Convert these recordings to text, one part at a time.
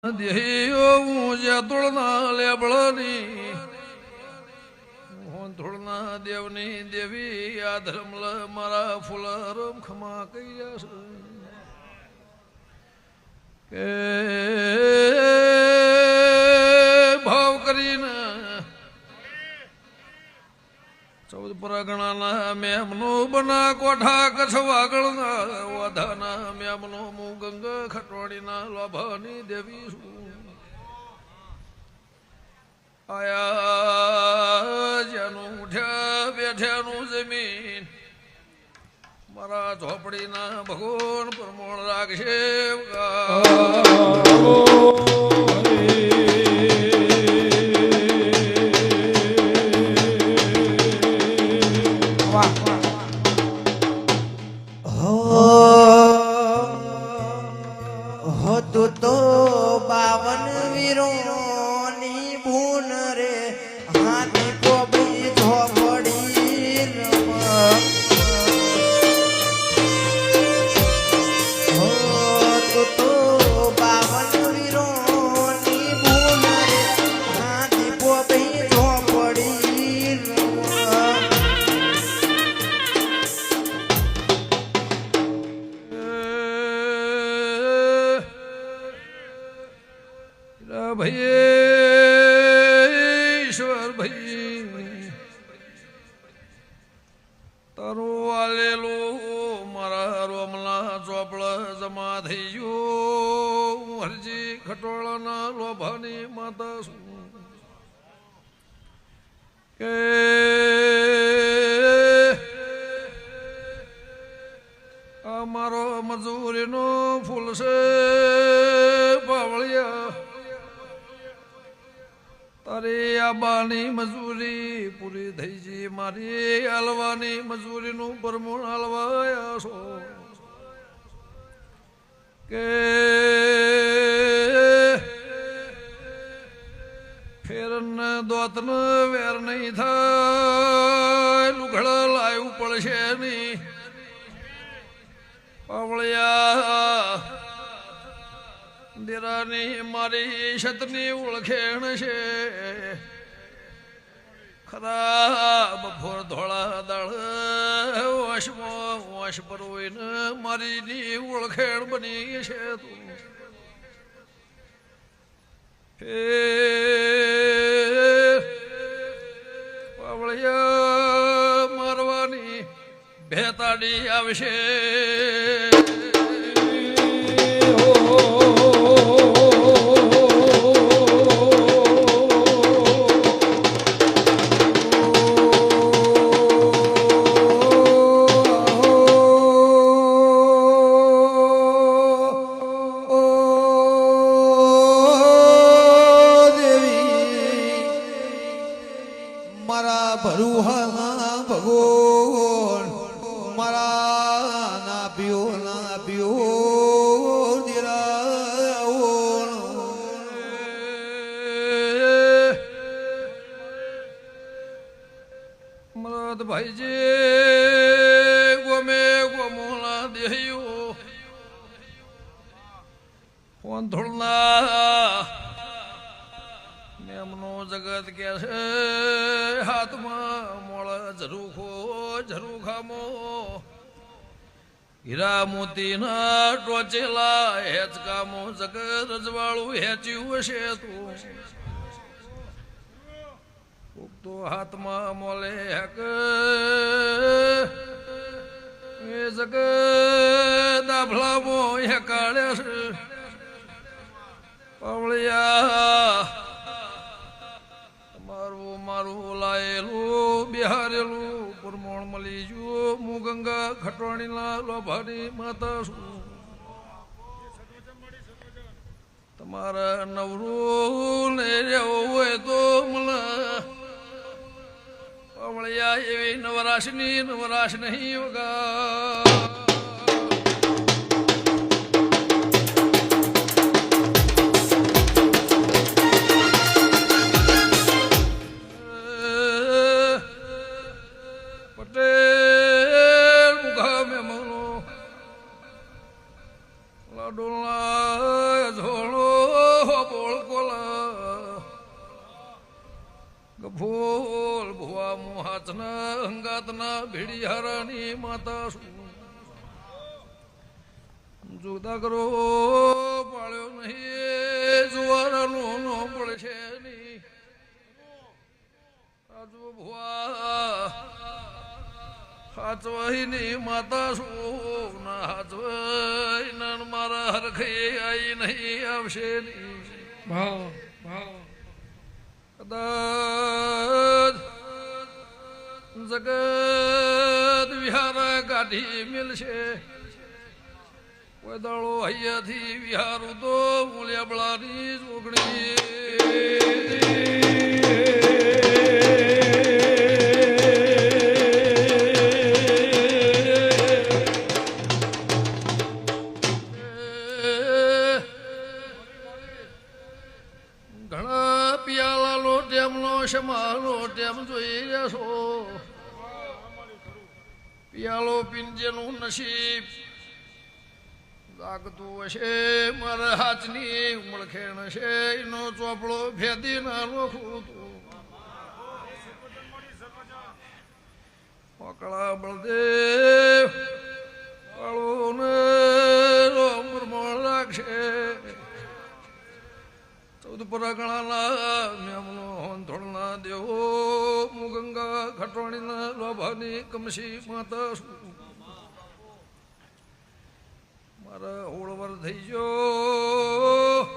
દેહી જતુળના લેબળની ધૂળના દેવની દેવી આ ધર્મલ મારા ફૂલરમ ખમા કૈયા છે કે ભાવ કરીને 14 પરગણાના મેમનો બના કોઠા કચ્છ વાગળના વાધાના મેમનો હું ગંગા ખટવાડીના લોભાની દેવી છું આયા જેનું ઉઠ્યા બેઠ્યાનું જમીન મારા ઝોપડીના ભગવાન પ્રમોણ રાખશે તું તો 52 વીરોની બૂન રે હાથી કોબી ઝોપડી તું તો 52 વીરોની બૂન રે હાથી કોબી ઝોપડી ભાઈ ઈશ્વર ભાઈ તારું આલેલું મારા રોમલા ચોપડા જમા થઈ ગયું હરજી ખટોળાના લોભાની માતા છું કે આ મારો મજૂરીનો ફૂલ છે પાવળિયા તારી આબાની મજૂરી પૂરી થઈ છે મારી હાલવાની મજૂરીનું પરમુણ હાલવાયા છો કે ફેરન દોતન વેર નહીં થાય લુગડા લાવ્યું પડશે નહીં પાવળિયા દેરાની મારી શતની ઓળખેણ છે ખરા બફોર ધોળા દાળ વશમાં વશ પર હોય ને મારીની ઓળખેણ બની છે તું પાવળિયા મારવાની ભેતાડી આવશે મારા ભરુહામાં ભગવાન મારા ના પીઓ મરદ ભાઈજી ગોમે ગોમોલા દેહ્યો ફોન થોડના મેમનો જગત કે છે હાથમાં મોળ ઝરૂખામો હીરા મોતીના ટોચેલા હેચકામો જગત રજવાળું હેચ્યું હશે તું તો હાથમાં મોલે હક એ જગત દાભલામો હેકાળે છે પાવળિયા મારું લાયેલું બિહારેલું પરમોણ મળી ગયું હું ગંગા ખટવાણીના લોભાની માતા છું તમારા નવરું ને રહેવું હોય તો મને પાવળિયા એવી નવરાશ નહીં વગા પટેલ મુખા મેમનો લાડોલા ઝોળો વાચના અંગાતના ભેડિયારાની માતા શું જુદા કરો પાળ્યો નહીં જુવારાનો નો પડશે નહીં આજુ ભુવા હાચવાઈની માતા શું ના હાચવાઈ ના મારા હરખે આઈ નહીં આવશે નહીં કદાચ જગત વિહાર કાઢી મિલશે કોઈ દાડો હૈયાથી વિહારું તો મૂલ્યા બળાની જોગણી ઘણા પિયાલાનો ટેમનો શમાનો ટેમ જોઈ જશો પિયાલો પિંજેનું નસીબ જાગતું હશે મારા હાથની ઉમળખેણ છે એનો ચોપડો ભેદી ના નોખું પકડા બળદેવ કાળો ને રોમ રાખશે 14 પરાગણાના મેમનો હોંધોળના દેવો મુગંગા ખટવાણીના લોભાની કમસી માતા શું મારા ઓળવર થઈ ગયો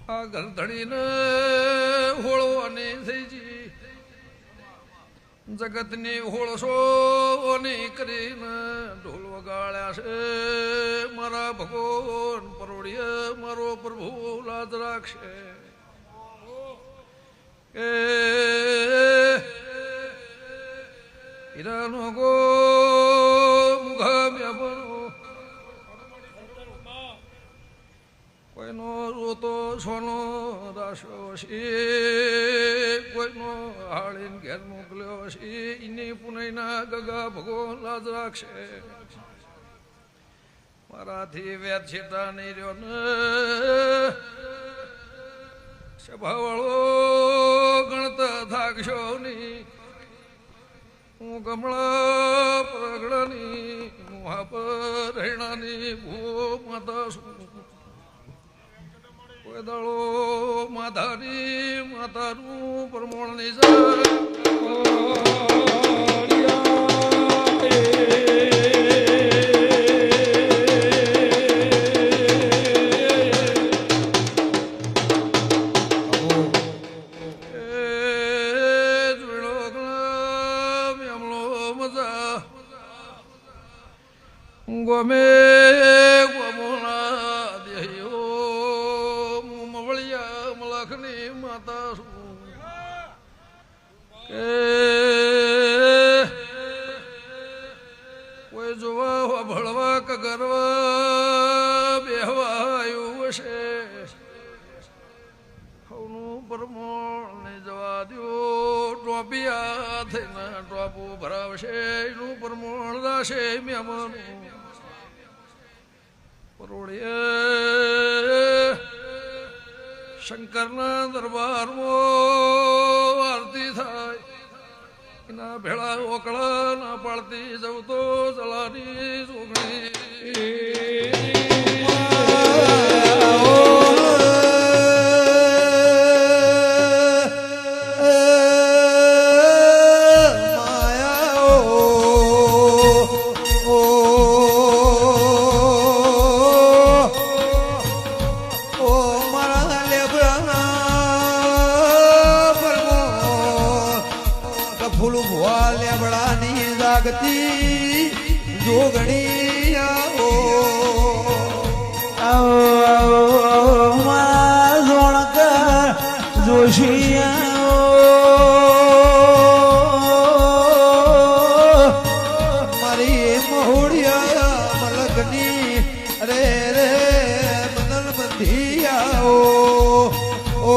આ ગરધણીને હોળવાની થઈ જી જગતની હોળસોની કરીને ઢોલ વગાડ્યા છે મારા ભગવાન પરોડીએ મારો પ્રભુ લાજ રાખશે કે હીરાનો ગો મુઘામ્યા બનો કોઈનો રોતો સોનો રાશો છે કોઈનો હાળીને ઘેર મોકલ્યો છે એની પુનઃના ગગા ભગવાન લાજ રાખશે મારાથી વેદ છેટા નહીં રહ્યો ને સભાવાળો ગણતા થાકશો નહીં હું કમળા પ્રગડાની મુહા પર રહેણાની ભૂ માતા શું કોઈ દાળો માધારી માતાનું પરમોણની ગમે ગમોના દેહ્યો મવળિયા મલખની માતા શું કે કોઈ જોવા ભળવા કગરવા બેહવાયું હશે હવનું પરમોણ ને જવા દો ટોપિયા થઈને ટોપો ભરાવશે એનું પરમોણ રાશે મેમાનું પરોળીએ શંકરના દરબારમાં આરતી થાય એના ભેળા ઓકળા ના પાડતી જવું તો જલાની જોગણી જોગણી આવો મારા જોણકર જોશી મારી મહોડિયા મલકની રે રે બદલ બંધી આવો ઓ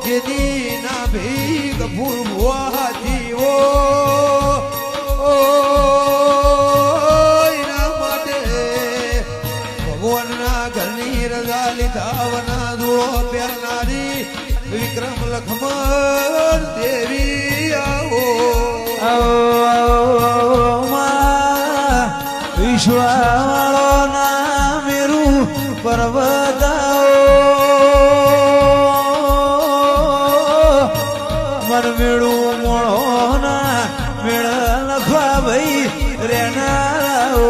જેદી ના ભી ગફૂર ભુવા જીવો ભગવાનના ઘરની રજા લીધાવના ધૂળો પહેરનારી વિક્રમ લખમણ દેવી આવો વિશ્વાળો ના મેરું પર્વતાઓ મન મેળું મોળો ના મેળ લખવા ભાઈ રેનારાઓ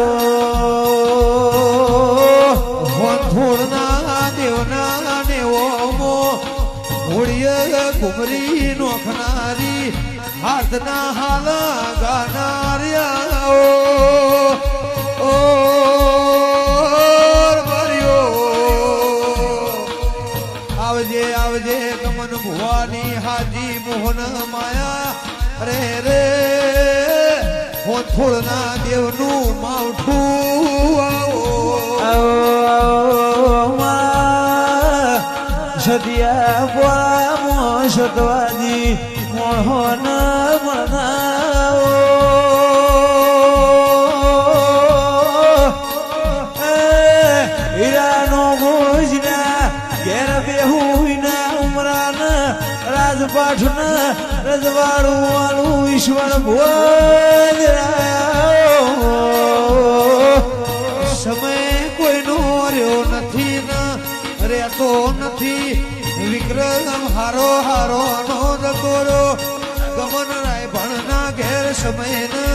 વંથોડના દેવના નેવોમો ઘોડીએ ઘુમરી નોખનારી હાથના હાલ ગાનાર્યા ઓ માર્યો આવજે આવજે ગમન ભુવાની હાજી મોહન માયા રે રે વંથોડના દેવનું માવઠું આવો સદિયા બોળામો સતવાજી મોહન બનાવો હીરાનો ભોજના ઘેર બેહુના ઉમરાન રાજપાઠના રજવાડું વાળું ઈશ્વર ભોજ સમય કોઈનો રહ્યો નથી ને રહેતો નથી વિક્રમ હારો હારો નો જતોરો ગમન રાય ભણના ઘેર સમય ને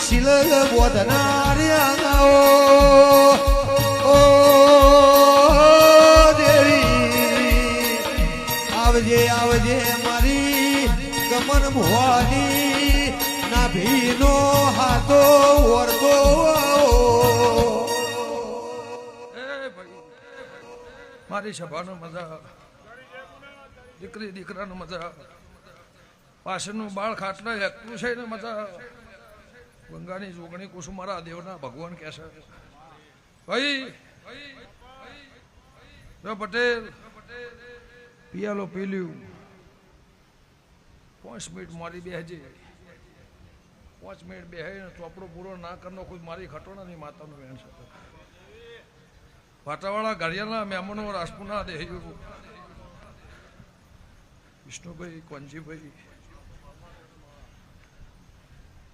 શિલ બોધનાર્યા ઓ દેવી આવજે આવજે મારી ગમન ભુવાની ના ભીનો હાથો વરતો મારી સભાનો મજા દીકરી દીકરાનો મજા પાછળનું બાળ ખાટલા એકલું છે ને મજા ગંગાની જોગણી કુસુમ મારા દેવના ભગવાન કહે છે ભાઈ પટેલ પિયાલો પીલ્યું 5 મિનિટ મારી બેહજે 5 મિનિટ બેહે ચોપડો પૂરો ના કરનો કોઈ મારી ખટોણાની માતાનું વેણ છે વાટાવાળા ઘડિયાળના મહેમાનો રાજપુના દેહયું વિષ્ણુભાઈ કોંજીભાઈ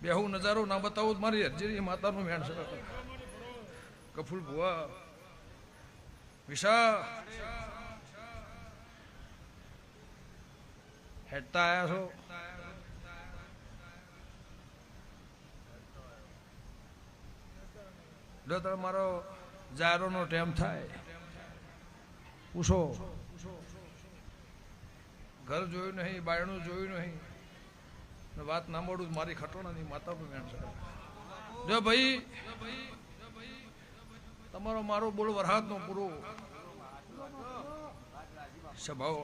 બેહુ નજારો ના બતાવું મારી હરજીરી માતાનું વેણ છે કફુલ ભુવા વિશા હેડતા આયા છો જો મારો જારોનો ટાઈમ થાય પૂછો ઘર જોયું નહીં બાયણું જોયું નહીં વાત ના મળું મારી ખટોણાની માતાનું વેણ છે જો ભાઈ તમારો મારો બોલ વરહાદનો પૂરો સ્વભાવ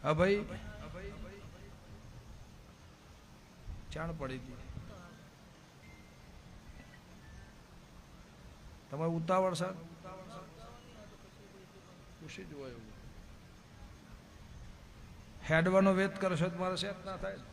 હા ભાઈ ચાણ પડી ગઈ તમારે ઉતાવળ સર પૂછી જુઓ એવું હેડવાનો વેત કરશો તો મારે સેટ ના થાય